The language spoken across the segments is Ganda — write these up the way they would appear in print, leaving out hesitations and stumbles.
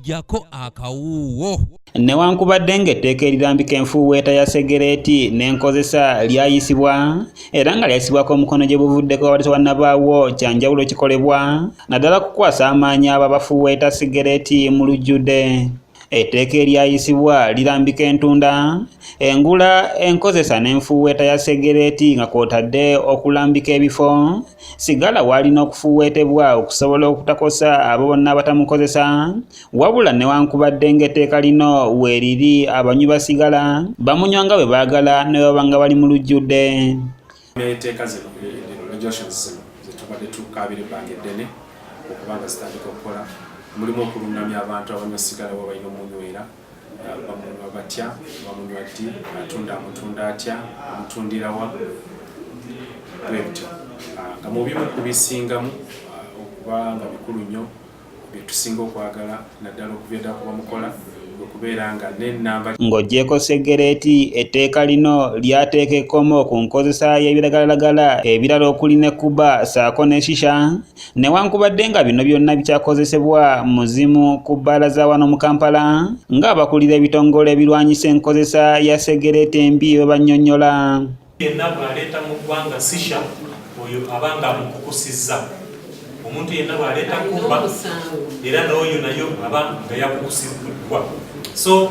jako akawuwo. Newankubadde ng'etteeka erirambika enfuuweeta ya segereeti n'enkozesa lyayisibwa era nga lyayisibwako omukono gye buvuddeko wabadde tewannabaawo kyanjawulo kikolebwa naddala kukwasa amaanyi abo abafuuweeta sigereeti mu lujjudde. Etteeka eryayisibwa lirambika entunda, engula, enkozesa n'enfuuweeta ya segereeti nga kw'otadde okulambika ebifo, sigala w'alina okufuuweetebwa okusobola okutakosa abo bonna abatamukozesa, wabula newankubadde ng'etteeka lino weeriri abanywi ba sigala bamunywa nga bwe baagala ne baba nga bali mu lujjudde. Enteeka zino regulations zino ze tubadde tukaabira ebbanga eddene okuba nga zitandika okukola mulimu okulungamya abantu abanywa sigala bwe balina omunywera bamunywa batya bamunywa ddi atunda amutunda atya amutundira wa bwe bityo nga mu bimu kubisingamu okuba nga bikulu nnyo bye tusinga okwagala naddala okubyedda kuba mukola okubeera nga n'ennamba ng'oggyeko segereeti etteeka lino lyateeka ekkomo ku nkozesa y'ebiragalalagala ebirala okuli ne kuba ssaako ne shisha newankubadde nga bino byonna bikyakozesebwa mu zimu ku bbaala za wano mu Kampala ng'abakulira ebitongole ebirwanyisa enkozesa ya segereeti embi bwe bannyonnyola. Yenna bw'aleeta mu ggwanga shisha oyo aba ng'amukukusizza. Omuntu yenna bw'aleeta kuba era n'oyo nayo aba nga yakukusiddwa. So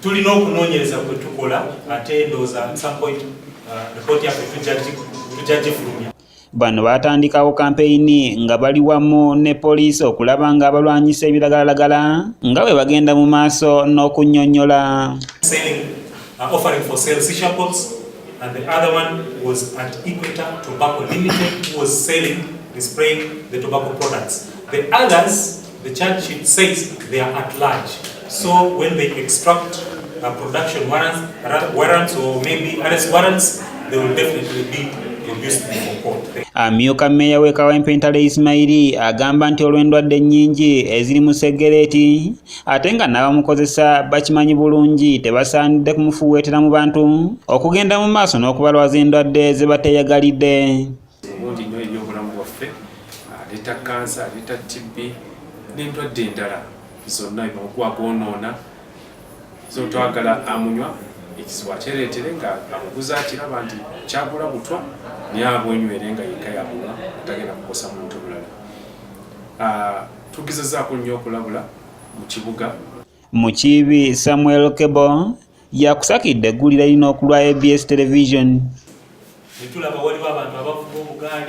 tulina okunoonyereza kwe tukola ate ndowooza at some point report yaffe tujagifulumya. Bano baatandikawo kampeyini nga bali wamu ne poliisi okulaba nga abalwanyisa ebiragalalagala nga bwe bagenda mu maaso n'okunnyonnyola. Offering for sale shisha pots, and the other one was at Equator Tobacco Limited, who was selling, displaying the tobacco products. The others, the charge sheet says they are at large. So when they extract production warrants or maybe arrest warrants, they will definitely be produced before court. Amyuka mmeeya w'e Kawempe Ntale Ismail agamba nti olw'endwadde nnyingi eziri mu segereeti ate nga n'abamukozesa bakimanyi bulungi tebasaanidde kumufuuweetera mu bantu okugenda mu maaso n'okubalwaza endwadde ze bateeyagalidde. Obundi nnyo eri obulamu bwaffe aleeta kansa aleeta TB n'endwadde endala zonna ebimugwa gwonoona so twagala amunywa ekisiwa kyereetere nga amuguza akiraba nti kyagula butwa naye abwenywere nga yekka yamunywa atagenda kukosa muntu mulala. Tugezezaako nnyo okulabula mu kibuga. Mukiibi Samuel Kebo yakusakidde eggulira lino okulwa ABS Television. Netulaba waliwo abantu abavuga obugaali